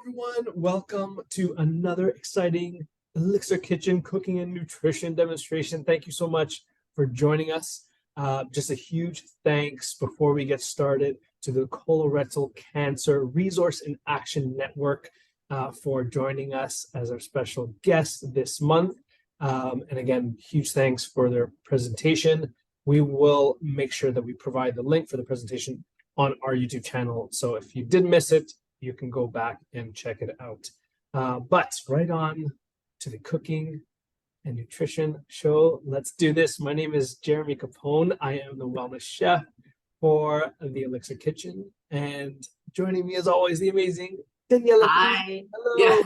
everyone. Welcome to another exciting Elixir Kitchen cooking and nutrition demonstration. Thank you so much for joining us. Just a huge thanks before we get started to the Colorectal Cancer Resource and Action Network for joining us as our special guest this month. And again, huge thanks for their presentation. We will make sure that we provide the link for the presentation on our YouTube channel. So if you did miss it, you can go back and check it out. But right on to the cooking and nutrition show. Let's do this. My name is Jeremy Capone. I am the wellness chef for the Elixir Kitchen. And joining me as always, the amazing Daniela. Hi. Hello. Yeah.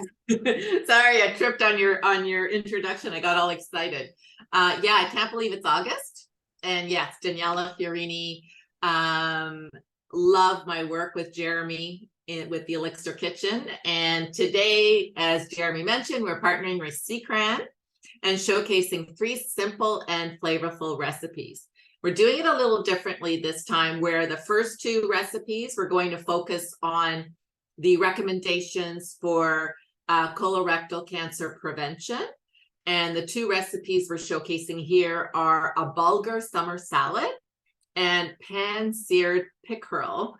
Sorry, I tripped on your introduction. I got all excited. Yeah, I can't believe it's August. And yes, Daniela Fiorini. Love my work with Jeremy with the Elixir Kitchen. And today, as Jeremy mentioned, we're partnering with Secran and showcasing 3 simple and flavorful recipes. We're doing it a little differently this time, where the first 2 recipes, we're going to focus on the recommendations for colorectal cancer prevention. And the 2 recipes we're showcasing here are a Bulgur summer salad and pan-seared pickerel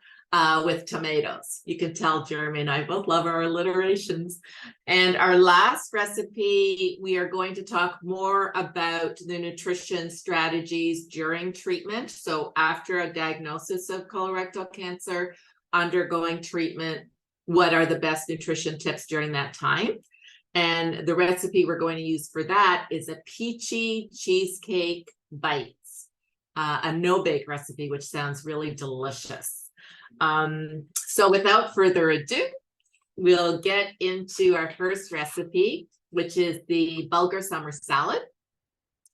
with tomatoes. You can tell Jeremy and I both love our alliterations. And our last recipe, we are going to talk more about the nutrition strategies during treatment. So after a diagnosis of colorectal cancer, undergoing treatment, what are the best nutrition tips during that time? And the recipe we're going to use for that is a peachy cheesecake bites, a no-bake recipe, which sounds really delicious. So without further ado, we'll get into our first recipe, which is the Bulgur summer salad.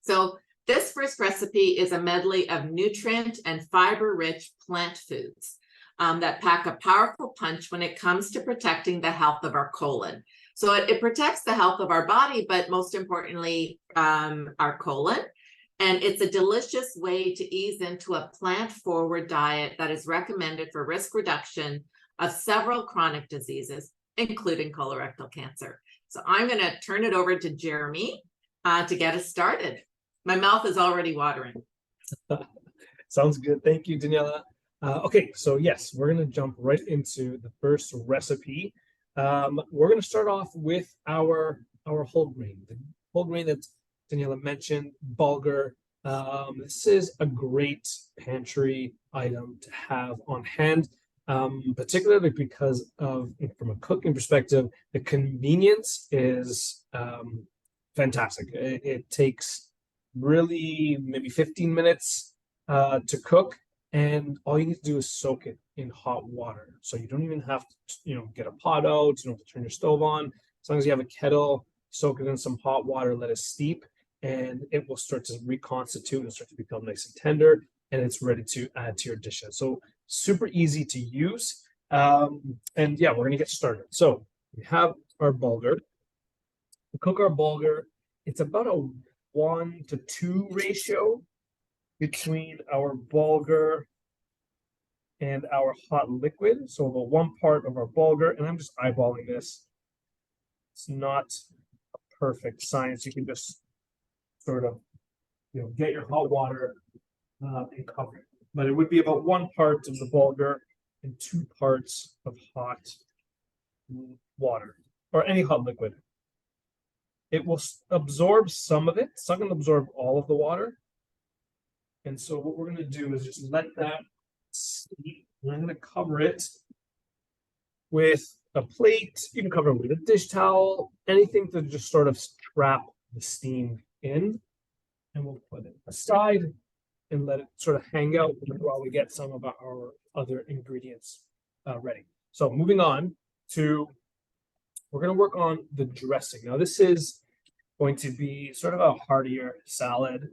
So this first recipe is a medley of nutrient and fiber-rich plant foods that pack a powerful punch when it comes to protecting the health of our colon. So it protects the health of our body, but most importantly, our colon. And it's a delicious way to ease into a plant-forward diet that is recommended for risk reduction of several chronic diseases, including colorectal cancer. So I'm going to turn it over to Jeremy to get us started. My mouth is already watering. Sounds good. Thank you, Daniela. Okay, so yes, we're going to jump right into the first recipe. We're going to start off with our whole grain. The whole grain that Daniela mentioned, Bulgur. This is a great pantry item to have on hand, particularly because of, from a cooking perspective, the convenience is fantastic. It takes really maybe 15 minutes to cook, and all you need to do is soak it in hot water. So you don't even have to, get a pot out, you don't have to turn your stove on. As long as you have a kettle, soak it in some hot water, let it steep, and it will start to reconstitute and start to become nice and tender, and it's ready to add to your dishes. So super easy to use. And yeah, we're gonna get started. So we have our Bulgur. To cook our Bulgur, it's about a 1 to 2 ratio between our Bulgur and our hot liquid. So about 1 part of our Bulgur, and I'm just eyeballing this. It's not a perfect science. You can just sort of, get your hot water and cover it. But it would be about 1 part of the Bulgur and 2 parts of hot water or any hot liquid. It will absorb some of it. It's not going to absorb all of the water. And so what we're going to do is just let that steep. And I'm going to cover it with a plate. You can cover it with a dish towel, anything to just sort of trap the steam in. And we'll put it aside and let it sort of hang out while we get some of our other ingredients ready. So moving on to, we're going to work on the dressing. Now this is going to be sort of a heartier salad.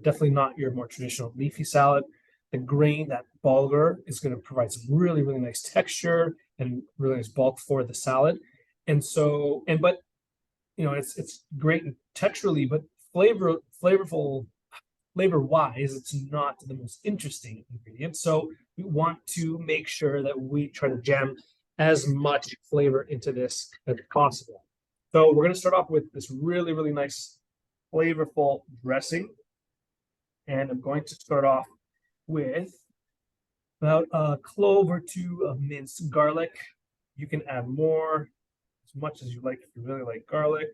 Definitely not your more traditional leafy salad. The grain, that Bulgur, is going to provide some really, really nice texture and really nice bulk for the salad. And so, but it's great texturally, but flavor-wise, it's not the most interesting ingredient. So we want to make sure that we try to jam as much flavor into this as possible. So we're going to start off with this really, really nice, flavorful dressing. And I'm going to start off with about a clove or two of minced garlic. You can add more, as much as you like if you really like garlic.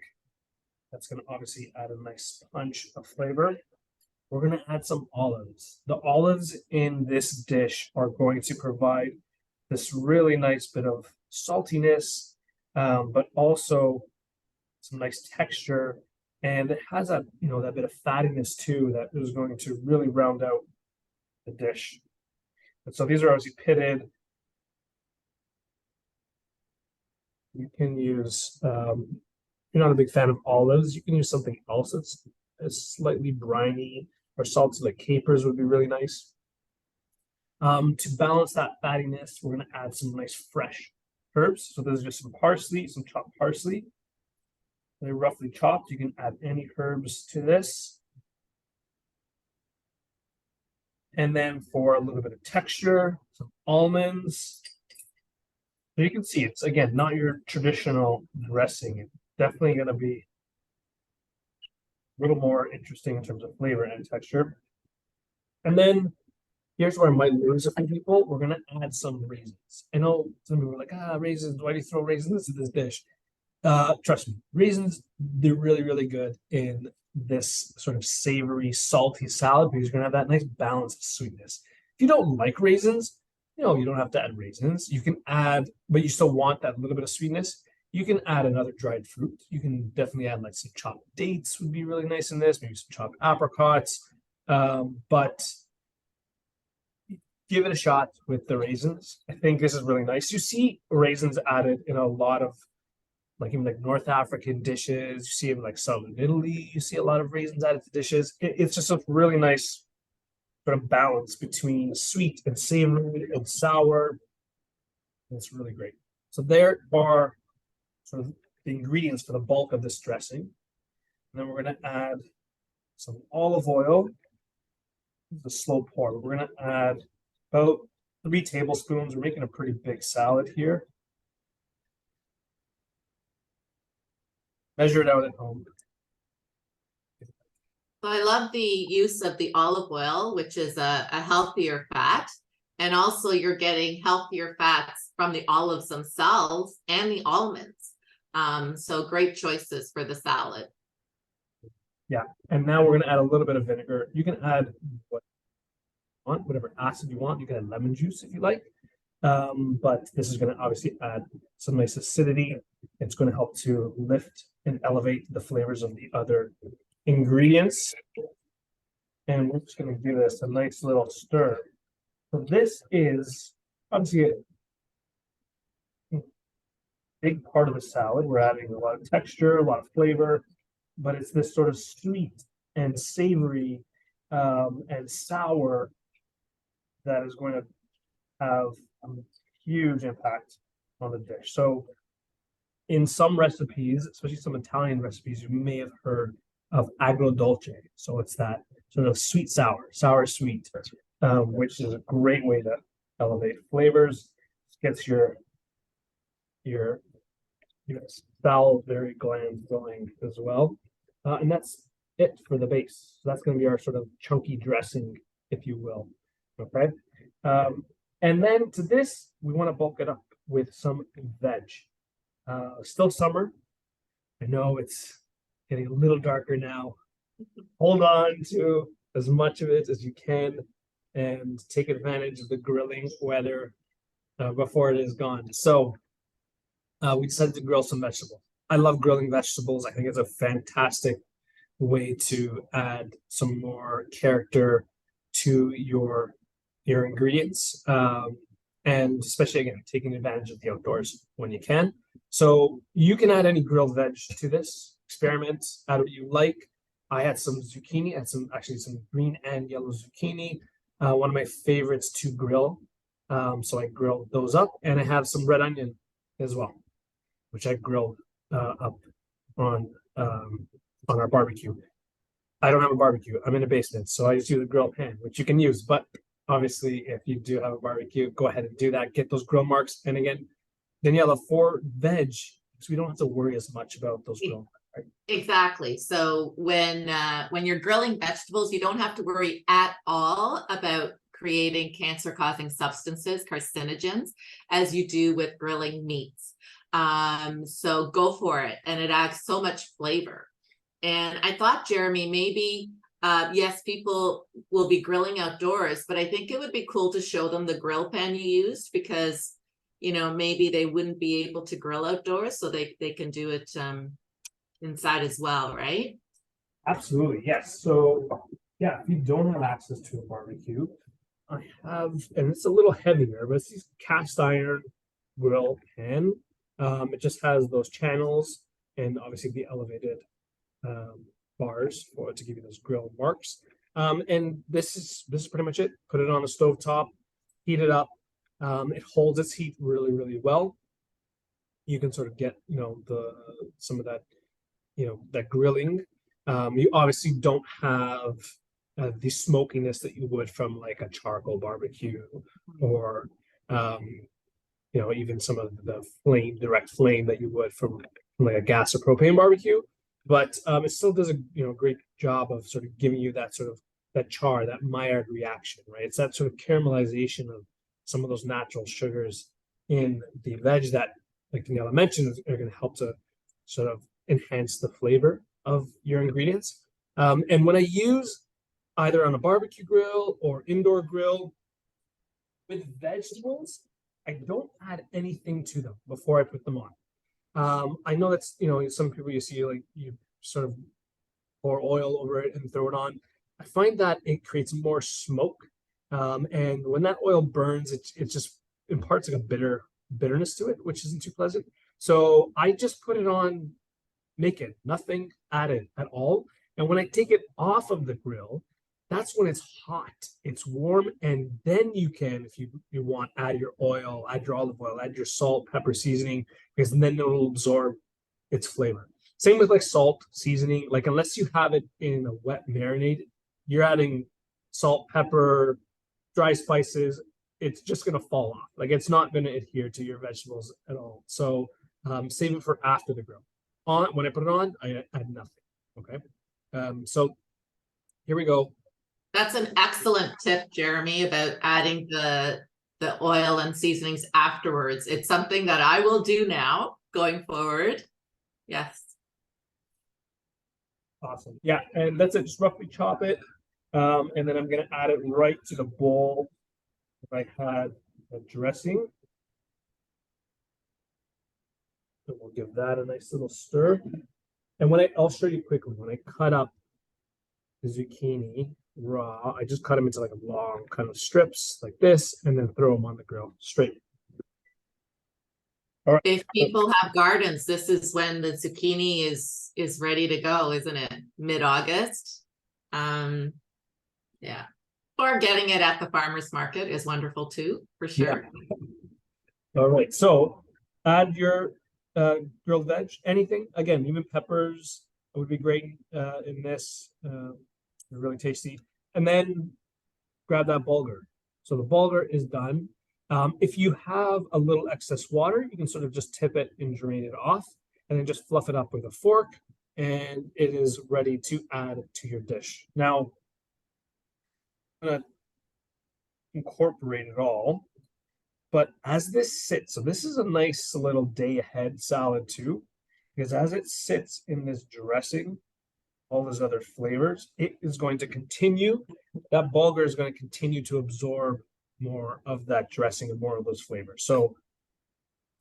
That's going to obviously add a nice punch of flavor. We're going to add some olives. The olives in this dish are going to provide this really nice bit of saltiness, but also some nice texture. And it has that, that bit of fattiness too that is going to really round out the dish. And so these are obviously pitted. You can use, if you're not a big fan of olives, you can use something else that's slightly briny or salty, like capers would be really nice. To balance that fattiness, we're going to add some nice fresh herbs. So there's just some parsley, some chopped parsley. They're roughly chopped. You can add any herbs to this. And then for a little bit of texture, some almonds. So you can see it's, again, not your traditional dressing. It's definitely going to be a little more interesting in terms of flavor and texture. And then here's where I might lose a few people. We're going to add some raisins. I know some people are like, raisins, why do you throw raisins into this dish? Trust me, raisins, they're really, really good in this sort of savory, salty salad because you're going to have that nice balance of sweetness. If you don't like raisins, you don't have to add raisins. You can add, but you still want that little bit of sweetness. You can add another dried fruit. You can definitely add like some chopped dates would be really nice in this, maybe some chopped apricots. But give it a shot with the raisins. I think this is really nice. You see raisins added in a lot of even North African dishes. You see them like southern Italy. You see a lot of raisins added to dishes. It's just a really nice sort of balance between sweet and savory and sour. It's really great. So there are sort of the ingredients for the bulk of this dressing. And then we're going to add some olive oil. The slow pour. We're going to add about 3 tablespoons. We're making a pretty big salad here. Measure it out at home. So I love the use of the olive oil, which is a healthier fat. And also you're getting healthier fats from the olives themselves and the almonds. So great choices for the salad. Yeah, and now we're going to add a little bit of vinegar. You can add whatever acid you want. You can add lemon juice if you like. But this is going to obviously add some nice acidity. It's going to help to lift and elevate the flavors of the other ingredients. And we're just going to give this a nice little stir. So this is obviously a big part of the salad. We're adding a lot of texture, a lot of flavor, but it's this sort of sweet and savory and sour that is going to have a huge impact on the dish. So in some recipes, especially some Italian recipes, you may have heard of agrodolce. So it's that sort of sweet sour sweet, which is a great way to elevate flavors. It gets your salivary glands going as well. And that's it for the base. So that's going to be our sort of chunky dressing, if you will. Okay. And then to this, we want to bulk it up with some veg. Still summer. I know it's getting a little darker now. Hold on to as much of it as you can and take advantage of the grilling weather before it is gone. So we decided to grill some vegetables. I love grilling vegetables. I think it's a fantastic way to add some more character to your ingredients. And especially, again, taking advantage of the outdoors when you can. So you can add any grilled veg to this. Experiment, add what you like. I had some zucchini, some green and yellow zucchini. One of my favorites to grill. So I grilled those up, and I have some red onion as well, which I grilled up on our barbecue. I don't have a barbecue. I'm in a basement, so I just use a grill pan, which you can use. But obviously, if you do have a barbecue, go ahead and do that. Get those grill marks. And again, Daniela, for veg, so we don't have to worry as much about those grill. Right? Exactly. So when you're grilling vegetables, you don't have to worry at all about creating cancer-causing substances, carcinogens, as you do with grilling meats. So go for it, and it adds so much flavor. And I thought, Jeremy, maybe yes, people will be grilling outdoors, but I think it would be cool to show them the grill pan you used, because maybe they wouldn't be able to grill outdoors, so they can do it inside as well, right? Absolutely, yes. So yeah, if you don't have access to a barbecue, I have, and it's a little heavier, but it's this cast iron grill pan. It just has those channels and obviously the elevated um, bars for to give you those grill marks. And this is pretty much it. Put it on a stove top, heat it up. It holds its heat really, really well. You can sort of get the some of that that grilling. You obviously don't have the smokiness that you would from like a charcoal barbecue or even some of the direct flame that you would from like a gas or propane barbecue. But it still does a great job of sort of giving you that sort of that char, that Maillard reaction, right? It's that sort of caramelization of some of those natural sugars in the veg that, like Daniela mentioned, are going to help to sort of enhance the flavor of your ingredients. And when I use either on a barbecue grill or indoor grill with vegetables, I don't add anything to them before I put them on. I know that's some people you see like you sort of pour oil over it and throw it on. I find that it creates more smoke, and when that oil burns, it just imparts like a bitterness to it, which isn't too pleasant. So I just put it on naked, nothing added at all. And when I take it off of the grill, that's when it's hot, it's warm, and then you can, if you want, add your oil, add your olive oil, add your salt, pepper, seasoning, because then it'll absorb its flavor. Same with like salt, seasoning. Like unless you have it in a wet marinade, you're adding salt, pepper, dry spices. It's just gonna fall off. Like it's not gonna adhere to your vegetables at all. So save it for after the grill. On when I put it on, I add nothing. Okay. So here we go. That's an excellent tip, Jeremy, about adding the oil and seasonings afterwards. It's something that I will do now going forward. Yes. Awesome. Yeah, and that's it. Just roughly chop it. And then I'm gonna add it right to the bowl if I had a dressing. So we'll give that a nice little stir. And I'll show you quickly, when I cut up the zucchini raw, I just cut them into like a long kind of strips like this, and then throw them on the grill straight. All right. If people have gardens, this is when the zucchini is ready to go, isn't it? Mid-August. Yeah. Or getting it at the farmer's market is wonderful too, for sure. Yeah. All right. So add your grilled veg, anything. Again, even peppers would be great in this. They're really tasty. And then grab that bulgur. So the bulgur is done. If you have a little excess water, you can sort of just tip it and drain it off, and then just fluff it up with a fork, and it is ready to add to your dish. Now, I'm gonna incorporate it all, but as this sits, so this is a nice little day ahead salad too, because as it sits in this dressing, all those other flavors, it is going to continue, that bulgur is going to continue to absorb more of that dressing and more of those flavors. So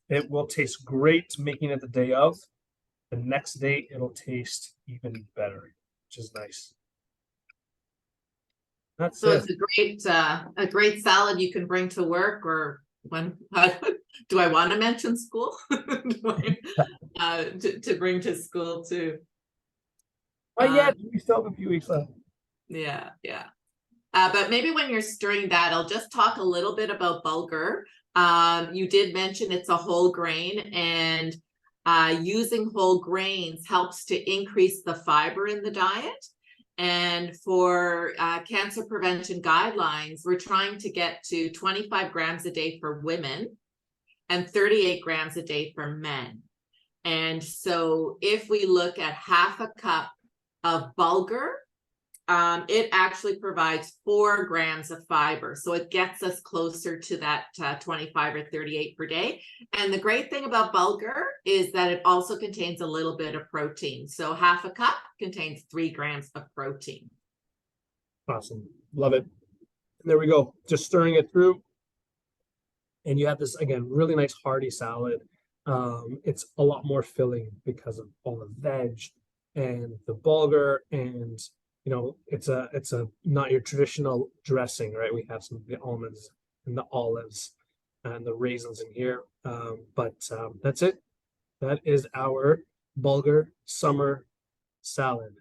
it will taste great making it the day of. The next day, it'll taste even better, which is nice. That's So it. it's a great salad you can bring to work, or when do I want to mention school? To bring to school too. Yeah, we still have a few weeks left. Yeah. But maybe when you're stirring that, I'll just talk a little bit about bulgur. You did mention it's a whole grain, and using whole grains helps to increase the fiber in the diet. And for cancer prevention guidelines, we're trying to get to 25 grams a day for women and 38 grams a day for men. And so if we look at half a cup of bulgur, it actually provides 4 grams of fiber. So it gets us closer to that 25 or 38 per day. And the great thing about bulgur is that it also contains a little bit of protein. So half a cup contains 3 grams of protein. Awesome. Love it. And there we go. Just stirring it through. And you have this, again, really nice hearty salad. It's a lot more filling because of all the veg and the bulgur, and you know, it's a not your traditional dressing, right? We have some of the almonds and the olives and the raisins in here. But that's it. That is our bulgur summer salad.